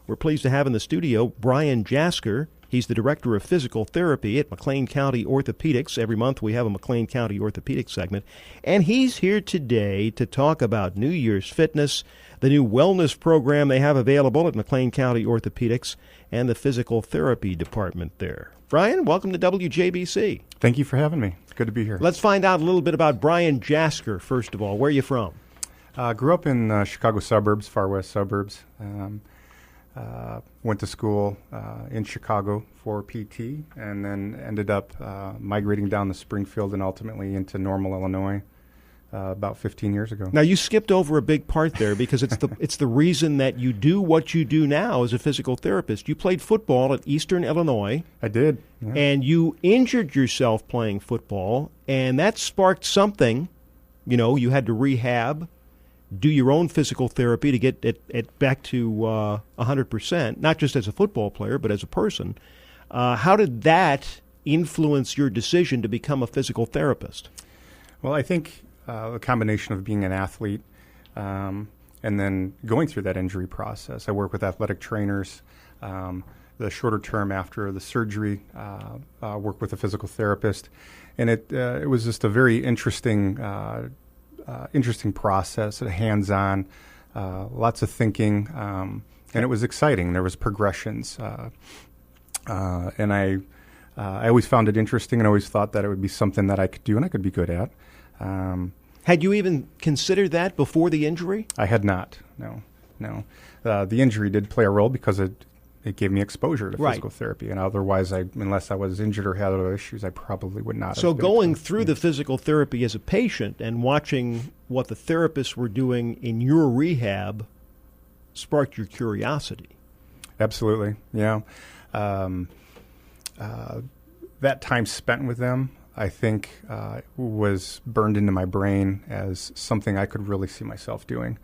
We're pleased to have in the studio Bryan Jasker. He's the Director of Physical Therapy at Mclean County Orthopedics. Every month we have a Mclean County Orthopedics segment. And he's here today to talk about New Year's Fitness, the new wellness program they have available at Mclean County Orthopedics, and the physical therapy department there. Bryan, welcome to WJBC. Thank you for having me. It's good to be here. Let's find out a little bit about Bryan Jasker, first of all. Where are you from? Grew up in Chicago suburbs, far west suburbs. Went to school in Chicago for PT, and then ended up migrating down to Springfield and ultimately into Normal, Illinois, about 15 years ago. Now, you skipped over a big part there because it's the reason that you do what you do now as a physical therapist. You played football at Eastern Illinois. I did. Yeah. And you injured yourself playing football, and that sparked something. You know, you had to rehab, do your own physical therapy to get it back to 100%, not just as a football player, but as a person. How did that influence your decision to become a physical therapist? Well, I think a combination of being an athlete and then going through that injury process. I work with athletic trainers. The shorter term after the surgery, work with a physical therapist. And it was just a very interesting process, hands-on, lots of thinking, and it was exciting. There was progressions, and I always found it interesting and always thought that it would be something that I could do and I could be good at. Had you even considered that before the injury? I had not, no. The injury did play a role because it gave me exposure to physical therapy, and otherwise, unless I was injured or had other issues, I probably would not have. So going through the physical therapy as a patient and watching what the therapists were doing in your rehab sparked your curiosity. Absolutely, yeah. That time spent with them, I think, was burned into my brain as something I could really see myself doing.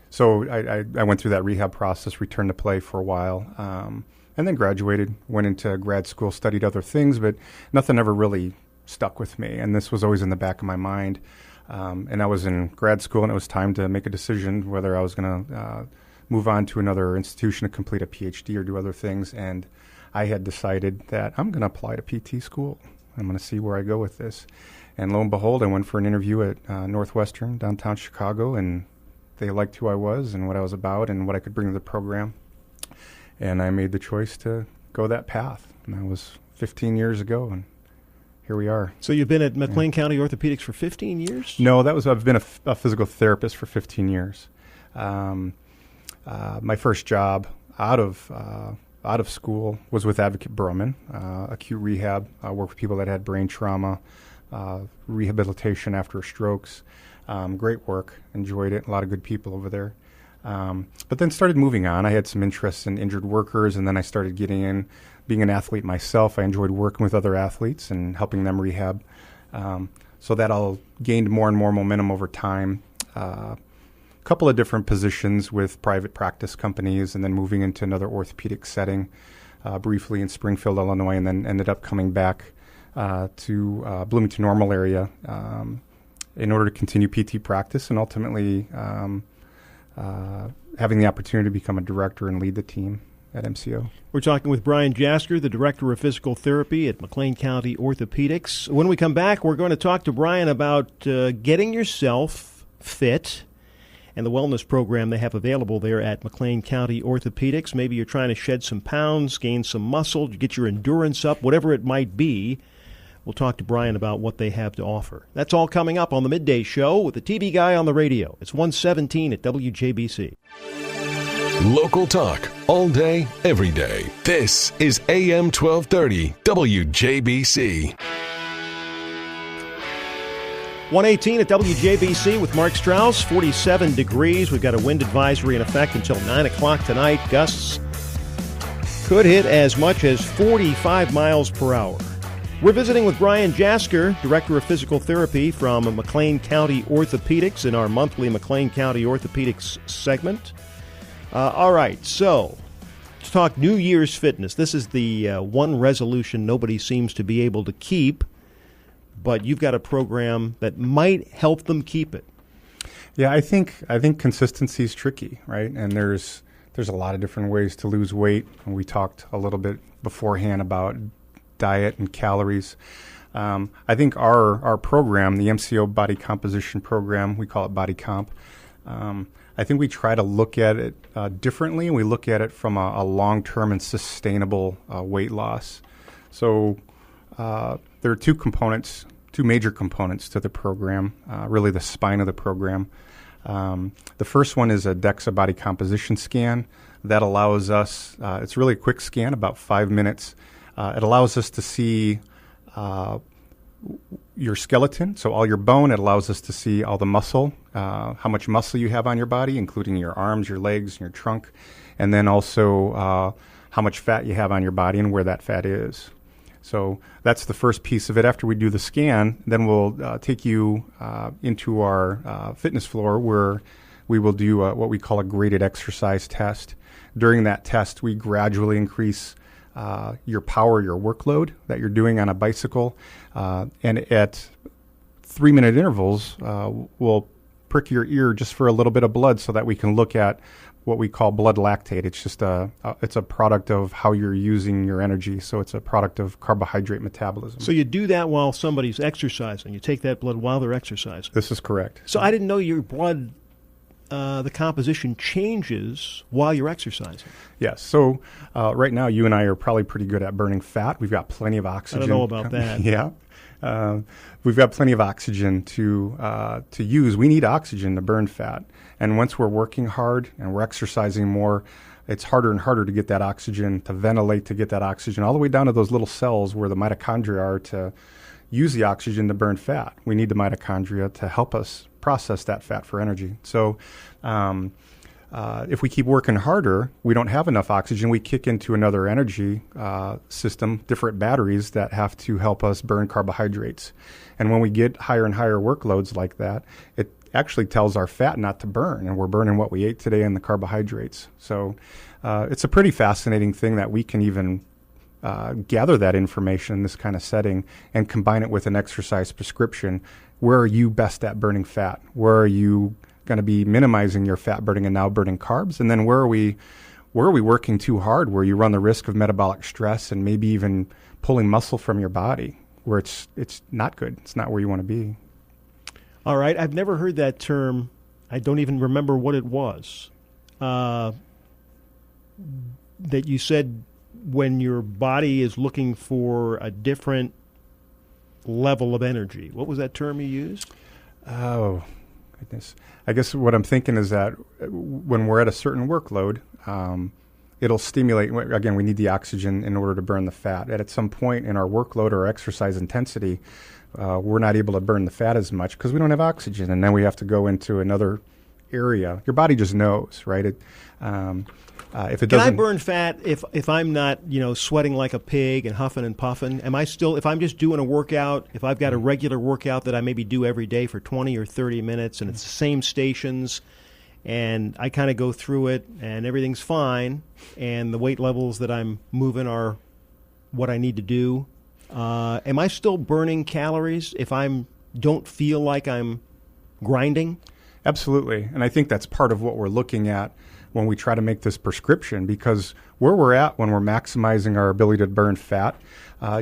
So I went through that rehab process, returned to play for a while, and then graduated, went into grad school, studied other things, but nothing ever really stuck with me. And this was always in the back of my mind. And I was in grad school, and it was time to make a decision whether I was going to move on to another institution to complete a PhD or do other things. And I had decided that I'm going to apply to PT school. I'm going to see where I go with this. And lo and behold, I went for an interview at Northwestern, downtown Chicago, and they liked who I was and what I was about and what I could bring to the program. And I made the choice to go that path. And that was 15 years ago, and here we are. So you've been at Mclean County Orthopedics for 15 years? No, I've been a physical therapist for 15 years. My first job out of school was with Advocate Berman, acute rehab. I worked with people that had brain trauma, rehabilitation after strokes. Great work, enjoyed it, a lot of good people over there. But then started moving on. I had some interest in injured workers, and then I started getting in, being an athlete myself. I enjoyed working with other athletes and helping them rehab. So that all gained more and more momentum over time. Couple of different positions with private practice companies, and then moving into another orthopedic setting briefly in Springfield, Illinois, and then ended up coming back to Bloomington Normal area in order to continue PT practice and ultimately having the opportunity to become a director and lead the team at MCO. We're talking with Bryan Jasker, the Director of Physical Therapy at Mclean County Orthopedics. When we come back, we're going to talk to Bryan about getting yourself fit and the wellness program they have available there at Mclean County Orthopedics. Maybe you're trying to shed some pounds, gain some muscle, get your endurance up, whatever it might be. We'll talk to Bryan about what they have to offer. That's all coming up on the Midday Show with the TV Guy on the radio. It's 1:17 at WJBC. Local talk, all day, every day. This is AM 1230 WJBC. 1:18 at WJBC with Mark Strauss, 47 degrees. We've got a wind advisory in effect until 9 o'clock tonight. Gusts could hit as much as 45 miles per hour. We're visiting with Bryan Jasker, Director of Physical Therapy from Mclean County Orthopedics in our monthly Mclean County Orthopedics segment. All right, so let's talk New Year's fitness. This is the one resolution nobody seems to be able to keep, but you've got a program that might help them keep it. Yeah, I think consistency is tricky, right? And there's There's a lot of different ways to lose weight, and we talked a little bit beforehand about diet and calories. I think our program, the MCO Body Composition Program, we call it Body Comp, I think we try to look at it differently, and we look at it from a long-term and sustainable weight loss. So there are two major components to the program, really the spine of the program. The first one is a Dexa body composition scan that allows us, it's really a quick scan, about 5 minutes. It allows us to see your skeleton, so all your bone. It allows us to see all the muscle, how much muscle you have on your body, including your arms, your legs, and your trunk, and then also how much fat you have on your body and where that fat is. So that's the first piece of it. After we do the scan, then we'll take you into our fitness floor where we will do what we call a graded exercise test. During that test, we gradually increase your power, your workload that you're doing on a bicycle. And at 3-minute intervals, we'll prick your ear just for a little bit of blood so that we can look at what we call blood lactate. It's just it's a product of how you're using your energy. So it's a product of carbohydrate metabolism. So you do that while somebody's exercising. You take that blood while they're exercising. This is correct. So I didn't know your blood, the composition changes while you're exercising. Yes. So right now, you and I are probably pretty good at burning fat. We've got plenty of oxygen. I don't know about that. Yeah. We've got plenty of oxygen to use. We need oxygen to burn fat. And once we're working hard and we're exercising more, it's harder and harder to get that oxygen, to ventilate, to get that oxygen all the way down to those little cells where the mitochondria are to use the oxygen to burn fat. We need the mitochondria to help us process that fat for energy. So if we keep working harder, we don't have enough oxygen. We kick into another energy system, different batteries that have to help us burn carbohydrates. And when we get higher and higher workloads like that, it actually tells our fat not to burn, and we're burning what we ate today in the carbohydrates. So it's a pretty fascinating thing that we can even gather that information in this kind of setting and combine it with an exercise prescription. Where are you best at burning fat? Where are you going to be minimizing your fat burning and now burning carbs? And then where are we working too hard, where you run the risk of metabolic stress and maybe even pulling muscle from your body, where it's not good. It's not where you want to be. All right. I've never heard that term. I don't even remember what it was. That you said when your body is looking for a different level of energy. What was that term you used? Oh, goodness. I guess what I'm thinking is that when we're at a certain workload, it'll stimulate. Again, we need the oxygen in order to burn the fat. At some point in our workload or exercise intensity, we're not able to burn the fat as much because we don't have oxygen, and then we have to go into another area. Your body just knows, right? If it doesn't, can I burn fat if I'm not, sweating like a pig and huffing and puffing? Am I still, if I'm just doing a workout, if I've got a regular workout that I maybe do every day for 20 or 30 minutes and it's the same stations and I kind of go through it and everything's fine and the weight levels that I'm moving are what I need to do, am I still burning calories if don't feel like I'm grinding? Absolutely. And I think that's part of what we're looking at when we try to make this prescription, because where we're at when we're maximizing our ability to burn fat,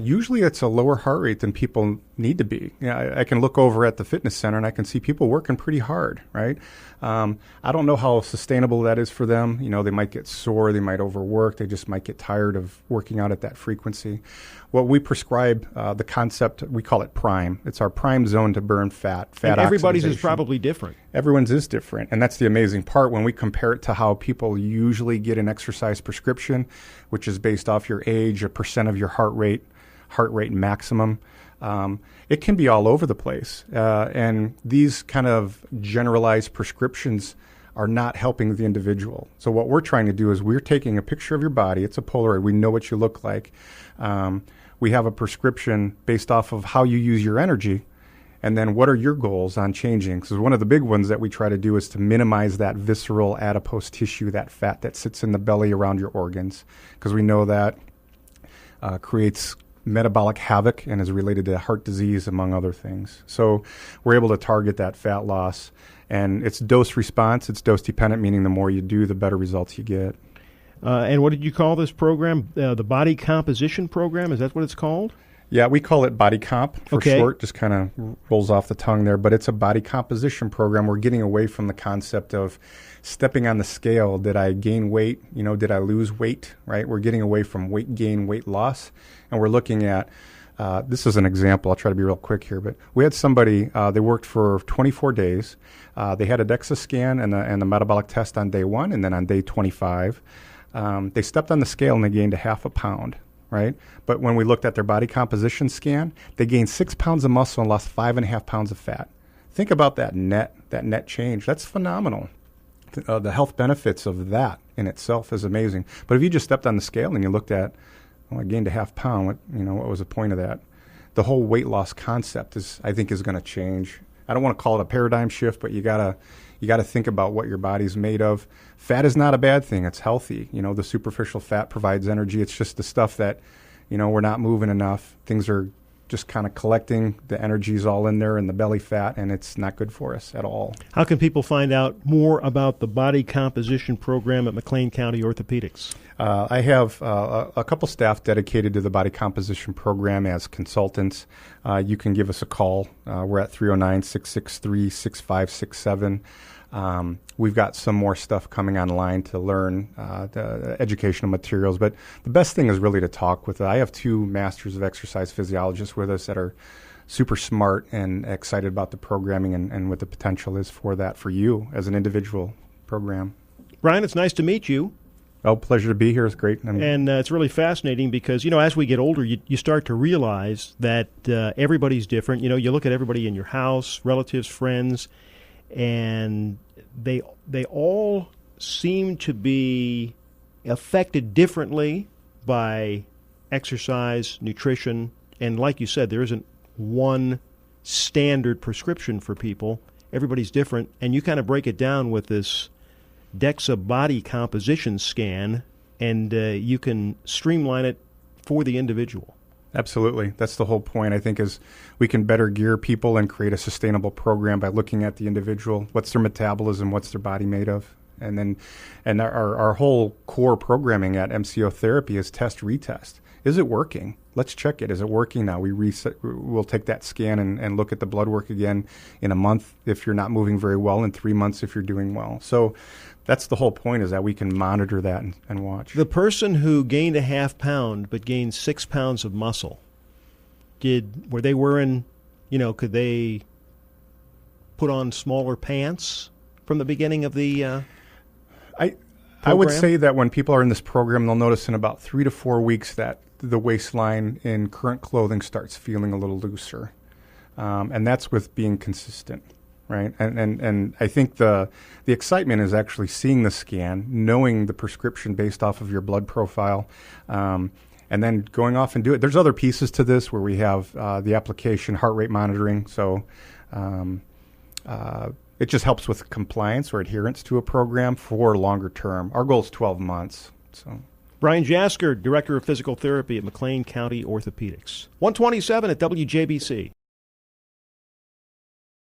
usually it's a lower heart rate than people need to be. I can look over at the fitness center and I can see people working pretty hard, right? I don't know how sustainable that is for them. They might get sore, they might overwork, they just might get tired of working out at that frequency. What we prescribe, the concept, we call it prime. It's our prime zone to burn fat. And everybody's is probably different. Everyone's is different. And that's the amazing part when we compare it to how people usually get an exercise prescription, which is based off your age, a percent of your heart rate maximum. It can be all over the place. And these kind of generalized prescriptions are not helping the individual. So what we're trying to do is we're taking a picture of your body. It's a Polaroid. We know what you look like. We have a prescription based off of how you use your energy. And then what are your goals on changing? Because one of the big ones that we try to do is to minimize that visceral adipose tissue, that fat that sits in the belly around your organs, because we know that creates metabolic havoc and is related to heart disease, among other things. So we're able to target that fat loss. And it's dose response. It's dose dependent, meaning the more you do, the better results you get. And what did you call this program? The Body Composition Program? Is that what it's called? Yeah, we call it Body Comp for Okay. short. Just kind of rolls off the tongue there. But it's a body composition program. We're getting away from the concept of stepping on the scale. Did I gain weight? Did I lose weight? Right? We're getting away from weight gain, weight loss. And we're looking at, this is an example. I'll try to be real quick here. But we had somebody, they worked for 24 days. They had a Dexa scan and the metabolic test on day 1. And then on day 25, they stepped on the scale and they gained a half a pound. Right? But when we looked at their body composition scan, they gained 6 pounds of muscle and lost 5.5 pounds of fat. Think about that net change. That's phenomenal. The health benefits of that in itself is amazing. But if you just stepped on the scale and you looked at, I gained a half pound, what was the point of that? The whole weight loss concept I think is going to change. I don't want to call it a paradigm shift, but you gotta think about what your body's made of. Fat is not a bad thing. It's healthy. The superficial fat provides energy. It's just the stuff that, we're not moving enough. Things are just kind of collecting. The energy's all in there in the belly fat, and it's not good for us at all. How can people find out more about the Body Composition Program at McLean County Orthopedics? I have a couple staff dedicated to the Body Composition Program as consultants. You can give us a call. We're at 309-663-6567. We've got some more stuff coming online to learn the educational materials, but the best thing is really to talk with. I have 2 masters of exercise physiologists with us that are super smart and excited about the programming and what the potential is for that for you as an individual program. Bryan, it's nice to meet you. Oh, pleasure to be here. It's great. And it's really fascinating because, as we get older, you start to realize that everybody's different. You look at everybody in your house, relatives, friends, and they all seem to be affected differently by exercise, nutrition, and like you said, there isn't one standard prescription for people. Everybody's different, and you kind of break it down with this Dexa body composition scan, and you can streamline it for the individual. Absolutely. That's the whole point, I think, is we can better gear people and create a sustainable program by looking at the individual. What's their metabolism? What's their body made of? And our whole core programming at MCO Therapy is test, retest. Is it working? Let's check it. Is it working now? We'll take that scan and look at the blood work again in a month if you're not moving very well, in 3 months if you're doing well. So that's the whole point, is that we can monitor that and watch. The person who gained a half pound but gained 6 pounds of muscle, were they wearing, could they put on smaller pants from the beginning of the I would say that when people are in this program, they'll notice in about 3 to 4 weeks that the waistline in current clothing starts feeling a little looser. And that's with being consistent, right? And I think the excitement is actually seeing the scan, knowing the prescription based off of your blood profile, and then going off and do it. There's other pieces to this where we have the application, heart rate monitoring. So it just helps with compliance or adherence to a program for longer term. Our goal is 12 months. So, Bryan Jasker, Director of Physical Therapy at McLean County Orthopedics. 127 at WJBC.